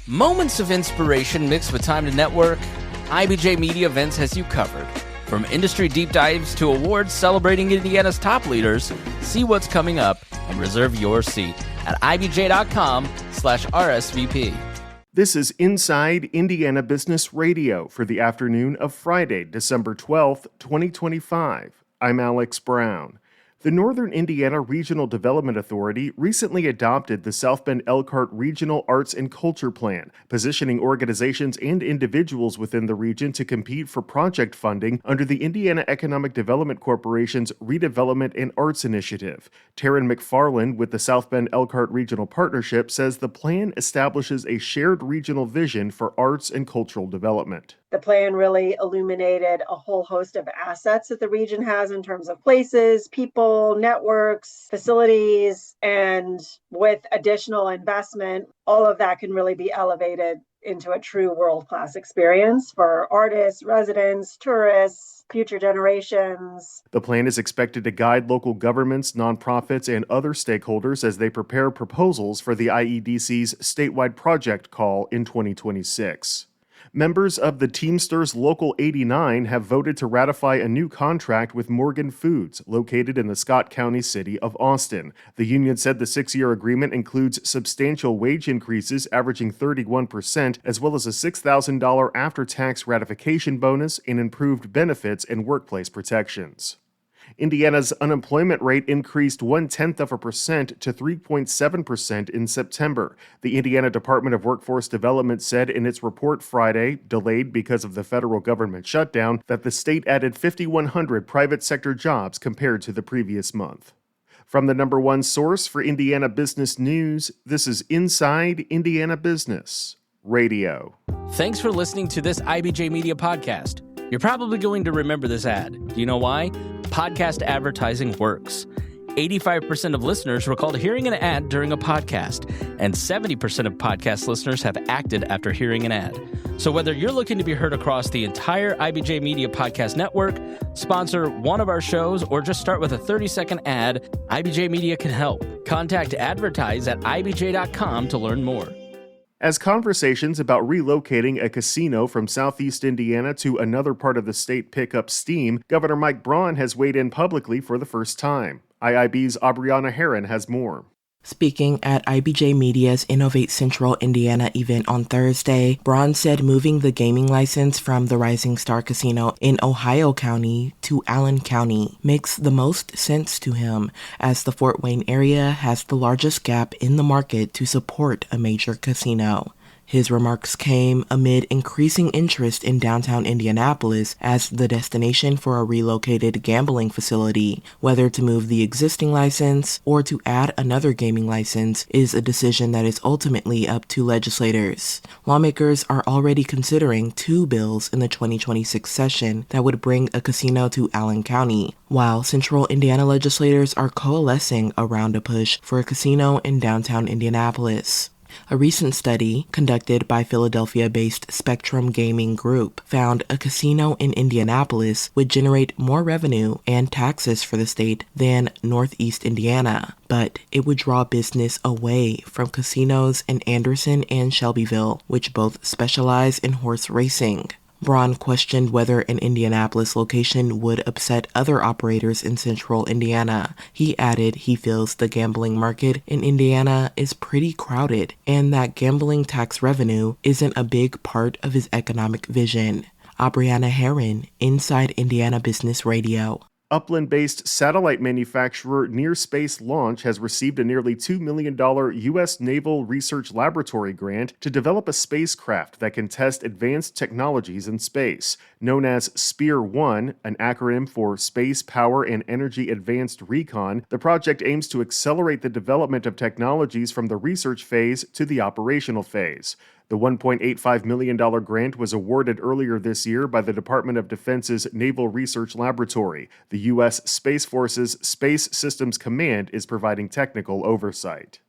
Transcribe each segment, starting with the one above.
Moments of inspiration mixed with time to network, IBJ Media Events has you covered. From industry deep dives to awards celebrating Indiana's top leaders, see what's coming up and reserve your seat at ibj.com/RSVP. This is Inside Indiana Business Radio for the afternoon of Friday, December 12th, 2025. I'm Alex Braun. The Northern Indiana Regional Development Authority recently adopted the South Bend-Elkhart Regional Arts and Culture Plan, positioning organizations and individuals within the region to compete for project funding under the Indiana Economic Development Corporation's Redevelopment and Arts Initiative. Taryn McFarland with the South Bend-Elkhart Regional Partnership says the plan establishes a shared regional vision for arts and cultural development. The plan really illuminated a whole host of assets that the region has in terms of places, people, networks, facilities, and with additional investment, all of that can really be elevated into a true world-class experience for artists, residents, tourists, future generations. The plan is expected to guide local governments, nonprofits, and other stakeholders as they prepare proposals for the IEDC's statewide project call in 2026. Members of the Teamsters Local 89 have voted to ratify a new contract with Morgan Foods, located in the Scott County city of Austin. The union said the 6-year agreement includes substantial wage increases averaging 31%, as well as a $6,000 after-tax ratification bonus and improved benefits and workplace protections. Indiana's unemployment rate increased 0.1% to 3.7% in September. The Indiana Department of Workforce Development said in its report Friday, delayed because of the federal government shutdown, that the state added 5,100 private sector jobs compared to the previous month. From the number one source for Indiana business news, this is Inside Indiana Business Radio. Thanks for listening to this IBJ Media podcast. You're probably going to remember this ad. Do you know why? Podcast advertising works. 85% of listeners recalled hearing an ad during a podcast, and 70% of podcast listeners have acted after hearing an ad. So whether you're looking to be heard across the entire IBJ Media Podcast Network, sponsor one of our shows, or just start with a 30-second ad, IBJ Media can help. Contact advertise at ibj.com to learn more. As conversations about relocating a casino from southeast Indiana to another part of the state pick up steam, Governor Mike Braun has weighed in publicly for the first time. IIB's Aubriana Herron has more. Speaking at IBJ Media's Innovate Central Indiana event on Thursday, Braun said moving the gaming license from the Rising Star Casino in Ohio County to Allen County makes the most sense to him, as the Fort Wayne area has the largest gap in the market to support a major casino. His remarks came amid increasing interest in downtown Indianapolis as the destination for a relocated gambling facility. Whether to move the existing license or to add another gaming license is a decision that is ultimately up to legislators. Lawmakers are already considering 2 bills in the 2026 session that would bring a casino to Allen County, while Central Indiana legislators are coalescing around a push for a casino in downtown Indianapolis. A recent study conducted by Philadelphia-based Spectrum Gaming Group found a casino in Indianapolis would generate more revenue and taxes for the state than Northeast Indiana, but it would draw business away from casinos in Anderson and Shelbyville, which both specialize in horse racing. Braun questioned whether an Indianapolis location would upset other operators in central Indiana. He added he feels the gambling market in Indiana is pretty crowded and that gambling tax revenue isn't a big part of his economic vision. Aubriana Herron, Inside Indiana Business Radio. Upland-based satellite manufacturer NearSpace Launch has received a nearly $2 million U.S. Naval Research Laboratory grant to develop a spacecraft that can test advanced technologies in space. Known as SPEAR-1, an acronym for Space, Power, and Energy Advanced Recon, the project aims to accelerate the development of technologies from the research phase to the operational phase. The $1.85 million grant was awarded earlier this year by the Department of Defense's Naval Research Laboratory. The U.S. Space Force's Space Systems Command is providing technical oversight.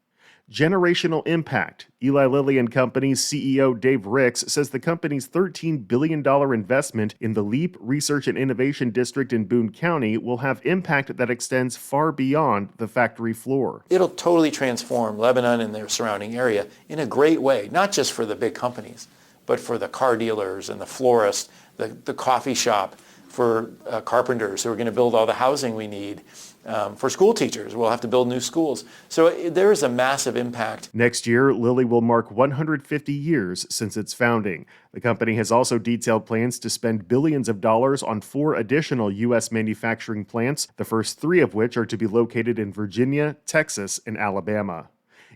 Generational impact. Eli Lilly and Company's CEO Dave Ricks says the company's $13 billion investment in the LEAP Research and Innovation District in Boone County will have impact that extends far beyond the factory floor. It'll totally transform Lebanon and their surrounding area in a great way, not just for the big companies, but for the car dealers and the florists, the coffee shop, for carpenters who are going to build all the housing we need. For school teachers, we'll have to build new schools. So there is a massive impact. Next year, Lilly will mark 150 years since its founding. The company has also detailed plans to spend billions of dollars on 4 additional U.S. manufacturing plants, the first 3 of which are to be located in Virginia, Texas, and Alabama.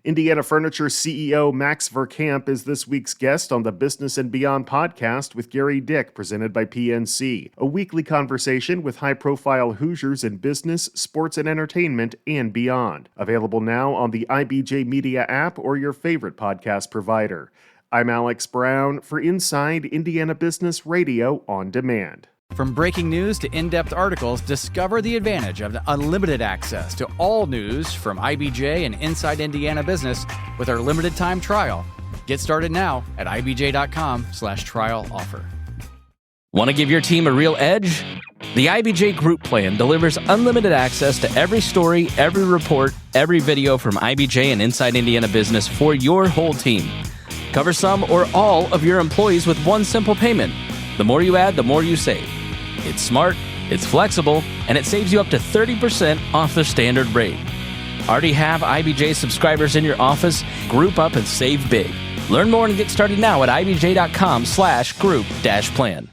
Indiana Furniture CEO Max Verkamp is this week's guest on the Business and Beyond podcast with Gary Dick, presented by PNC, a weekly conversation with high-profile Hoosiers in business, sports, and entertainment, and beyond. Available now on the IBJ Media app or your favorite podcast provider. I'm Alex Braun for Inside Indiana Business Radio on Demand. From breaking news to in-depth articles, discover the advantage of unlimited access to all news from IBJ and Inside Indiana Business with our limited time trial. Get started now at ibj.com/trial offer. Want to give your team a real edge? The IBJ Group Plan delivers unlimited access to every story, every report, every video from IBJ and Inside Indiana Business for your whole team. Cover some or all of your employees with one simple payment. The more you add, the more you save. It's smart, it's flexible, and it saves you up to 30% off the standard rate. Already have IBJ subscribers in your office? Group up and save big. Learn more and get started now at ibj.com/group-plan.